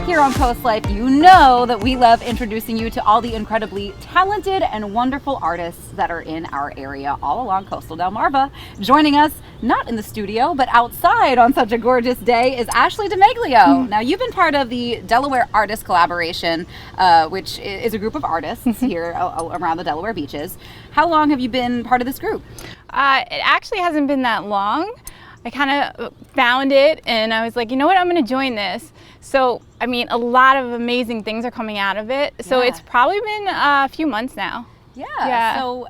Here on CoastLife, you know that we love introducing you to all the incredibly talented and wonderful artists that are in our area all along coastal Delmarva. Joining us, not in the studio, but outside on such a gorgeous day, is Ashley DiMeglio. Now, you've been part of the Delaware Artist Collaboration, which is a group of artists here around the Delaware beaches. How long have you been part of this group? It actually hasn't been that long. I kind of found it and I was like, you know what, I'm going to join this. So, I mean, a lot of amazing things are coming out of it. So it's probably been a few months now. Yeah. So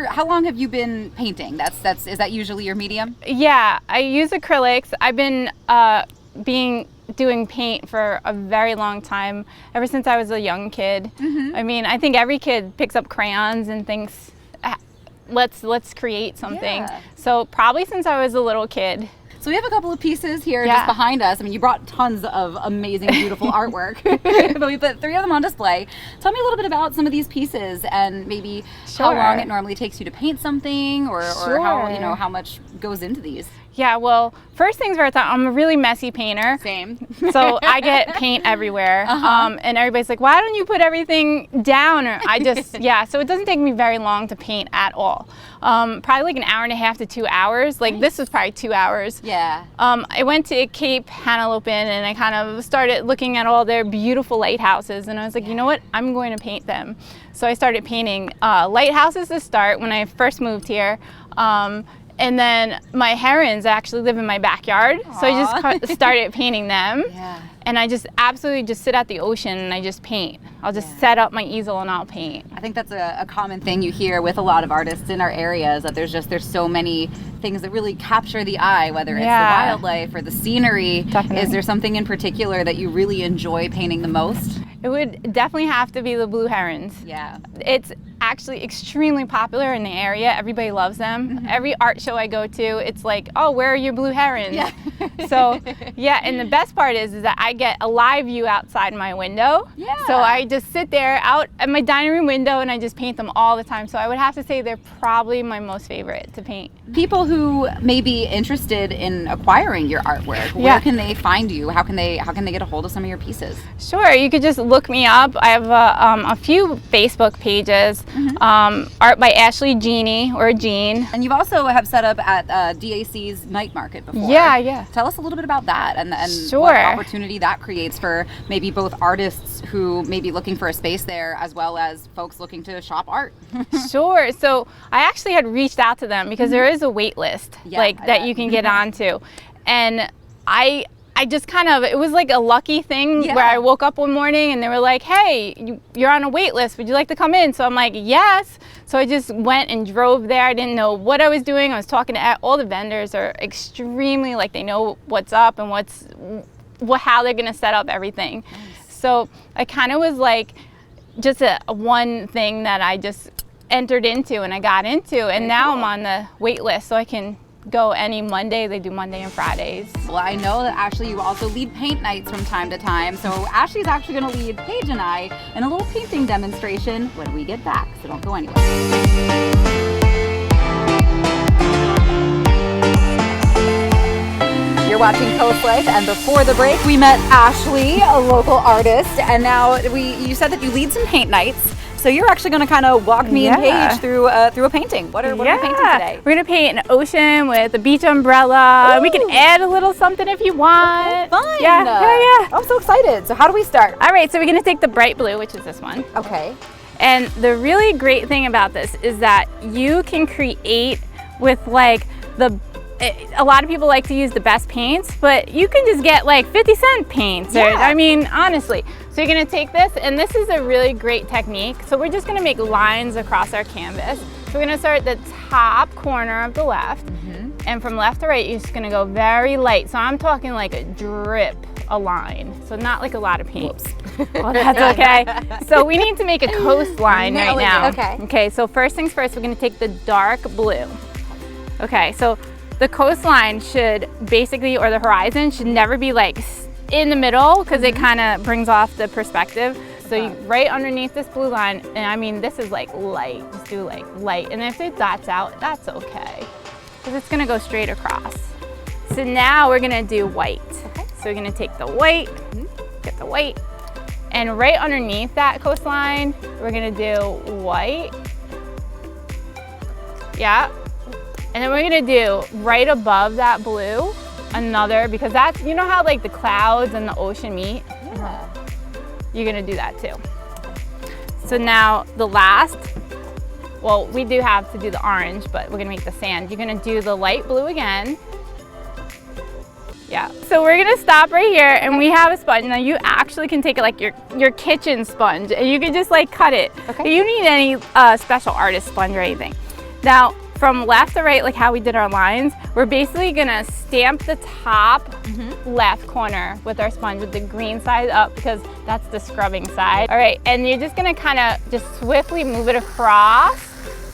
how long have you been painting? Is that usually your medium? Yeah, I use acrylics. I've been doing paint for a very long time, ever since I was a young kid. I mean, I think every kid picks up crayons and thinks, let's create something. So probably since I was a little kid. So we have a couple of pieces here just behind us. I mean, you brought tons of amazing, beautiful artwork, but we put 3 of them on display. Tell me a little bit about some of these pieces and maybe how long it normally takes you to paint something, or how much goes into these. Yeah, well, first things first, I'm a really messy painter. Same. So I get paint everywhere. And everybody's like, why don't you put everything down? Or I just, so it doesn't take me very long to paint at all. Probably like an hour and a half to 2 hours. Like this was probably 2 hours. Yeah. I went to Cape Hanalopin and I kind of started looking at all their beautiful lighthouses, and I was like, you know what, I'm going to paint them. So I started painting lighthouses to start when I first moved here. And then my herons actually live in my backyard. Aww. So I just started painting them. And I just absolutely just sit at the ocean and I just paint. I'll just set up my easel and I'll paint. I think that's a common thing you hear with a lot of artists in our area, is that there's so many things that really capture the eye, whether it's the wildlife or the scenery. Definitely. Is there something in particular that you really enjoy painting the most? It would definitely have to be the blue herons. Yeah. It's actually extremely popular in the area. Everybody loves them. Every art show I go to, it's like, oh, where are your blue herons? Yeah. So, and the best part is that I get a live view outside my window. Yeah. So I just sit there out at my dining room window and I just paint them all the time. So I would have to say they're probably my most favorite to paint. People who may be interested in acquiring your artwork, where can they find you? How can they get a hold of some of your pieces? Sure, you could just look me up. I have a few Facebook pages. Art by Ashley Jeannie or Jean. And you've also have set up at DAC's night market before. Yeah. Tell us a little bit about that and what opportunity that creates for maybe both artists who may be looking for a space there, as well as folks looking to shop art. Sure. So I actually had reached out to them because there is a wait list that you can get onto. And I just kind of, it was like a lucky thing where I woke up one morning and they were like, hey, you're on a wait list. Would you like to come in? So I'm like, yes. So I just went and drove there. I didn't know what I was doing. I was talking to all the vendors are extremely, like, they know what's up and how they're going to set up everything. Nice. So I kind of was like just a one thing that I just entered into and I got into. And now I'm on the wait list so I can go any Monday. They do Monday and Fridays. Well, I know that Ashley, you also lead paint nights from time to time. So Ashley's actually going to lead Paige and I in a little painting demonstration when we get back. So don't go anywhere. You're watching CoastLife, and before the break, we met Ashley, a local artist, and now you said that you lead some paint nights. So you're actually going to kind of walk me and Paige through a painting. What are we painting today? We're going to paint an ocean with a beach umbrella. Ooh. We can add a little something if you want. Okay, fun. Yeah. I'm so excited. So how do we start? All right, so we're going to take the bright blue, which is this one. Okay. And the really great thing about this is that you can create with like a lot of people like to use the best paints, but you can just get like 50-cent paints. I mean, honestly. So you're gonna take this, and this is a really great technique. So we're just gonna make lines across our canvas. So we're gonna start at the top corner of the left, and from left to right, you're just gonna go very light. So I'm talking like a drip, a line. So not like a lot of paint. Well, that's okay. So we need to make a coastline right now. Okay, so first things first, we're gonna take the dark blue. Okay, so the coastline should basically, or the horizon, should never be like in the middle, because it kind of brings off the perspective. So you, right underneath this blue line, and I mean, this is like light, just do like light. And if it dots out, that's okay, because it's gonna go straight across. So now we're gonna do white. So we're gonna take the white, Get the white. And right underneath that coastline, we're gonna do white. Yeah. And then we're gonna do right above that blue, another, because that's, you know how like the clouds and the ocean meet? Yeah. You're gonna do that too. So now the last, well, we do have to do the orange, but we're gonna make the sand. You're gonna do the light blue again. Yeah. So we're gonna stop right here, and we have a sponge. Now you actually can take it like your kitchen sponge, and you can just like cut it. Okay. You don't need any special artist sponge or anything. Now, from left to right, like how we did our lines, we're basically gonna stamp the top left corner with our sponge with the green side up, because that's the scrubbing side. All right, and you're just gonna kind of just swiftly move it across,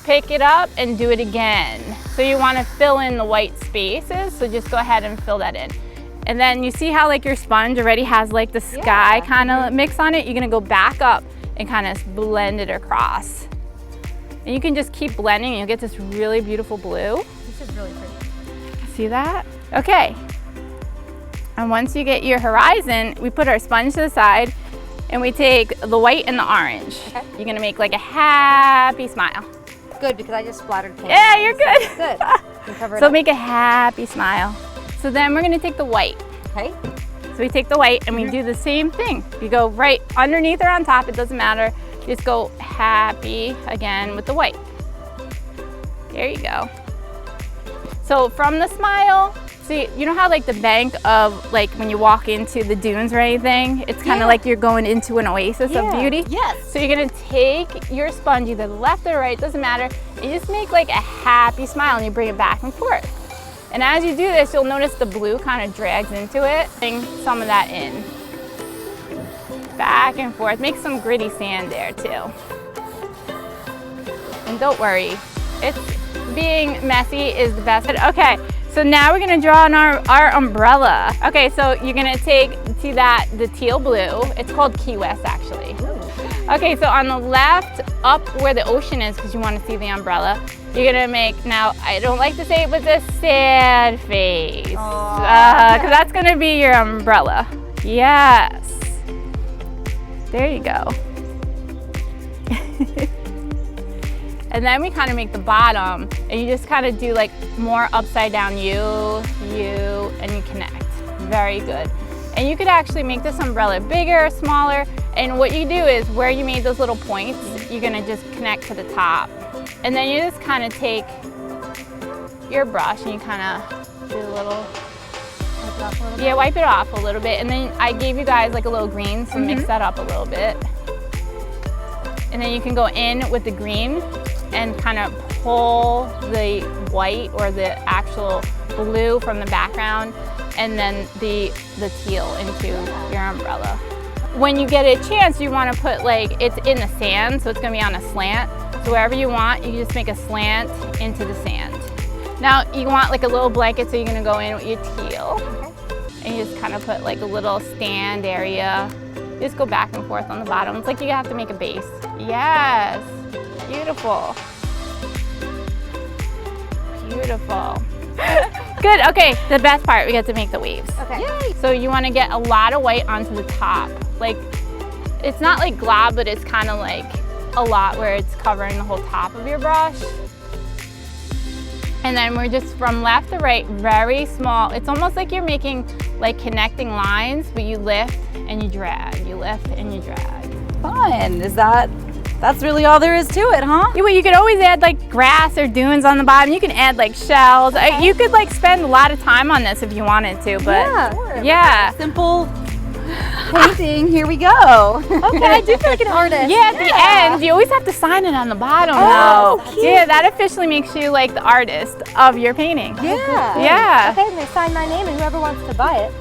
pick it up, and do it again. So you wanna fill in the white spaces, so just go ahead and fill that in. And then you see how like your sponge already has like the sky kind of mix on it? You're gonna go back up and kind of blend it across. And you can just keep blending and you'll get this really beautiful blue. This is really pretty. See that? Okay. And once you get your horizon, we put our sponge to the side and we take the white and the orange. Okay. You're gonna make like a happy smile. Good, because I just splattered paint. Yeah, you're good. So good. You can cover it So up. make a happy smile. So then we're gonna take the white. Okay. So we take the white and we do the same thing. You go right underneath or on top, it doesn't matter. Just go happy again with the white. There you go. So from the smile, see, you know how like the bank of like when you walk into the dunes or anything, it's kind of like you're going into an oasis of beauty? Yes. So you're gonna take your sponge either left or right, doesn't matter. You just make like a happy smile and you bring it back and forth. And as you do this, you'll notice the blue kind of drags into it. Bring some of that in. Back and forth. Make some gritty sand there too. And don't worry, being messy is the best. Okay, so now we're gonna draw on our umbrella. Okay, so you're gonna see the teal blue. It's called Key West actually. Okay, so on the left, up where the ocean is, because you want to see the umbrella, you're gonna make, now I don't like to say it, but the sad face. Because that's gonna be your umbrella. Yes. There you go. And then we kind of make the bottom, and you just kind of do like more upside down you, and you connect. Very good. And you could actually make this umbrella bigger, smaller, and what you do is where you made those little points, you're gonna just connect to the top. And then you just kind of take your brush and you kind of do a little, wipe it off a little bit. And then I gave you guys like a little green, so mix that up a little bit. And then you can go in with the green and kind of pull the white or the actual blue from the background, and then the teal into your umbrella. When you get a chance, you want to put like, it's in the sand, so it's going to be on a slant. So wherever you want, you can just make a slant into the sand. Now you want like a little blanket, so you're going to go in with your teal. And you just kind of put like a little stand area. Just go back and forth on the bottom. It's like you have to make a base. Yes, beautiful. Beautiful. Good, okay, the best part, we get to make the waves. Okay. Yay. So you wanna get a lot of white onto the top. Like, it's not like glob, but it's kind of like a lot where it's covering the whole top of your brush. And then we're just from left to right, very small. It's almost like you're making like connecting lines, but you lift and you drag. You lift and you drag. Fun. That's really all there is to it, huh? Yeah, well, you could always add like grass or dunes on the bottom. You can add like shells. Okay. You could like spend a lot of time on this if you wanted to, but yeah. Simple painting, here we go. Okay, I do feel like an artist. Yeah, at the end, you always have to sign it on the bottom. Oh, though. cute. Yeah, that officially makes you like the artist of your painting. Yeah. Yeah. Okay, and they sign my name, and whoever wants to buy it,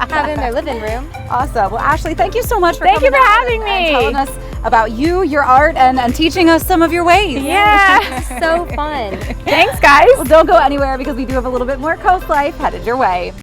have it in their living room. Awesome. Well, Ashley, thank you so much for Thank you coming for out having and me. telling us about you, your art, and teaching us some of your ways. Yeah. So fun. Thanks, guys. Well, don't go anywhere because we do have a little bit more Coast Life headed your way.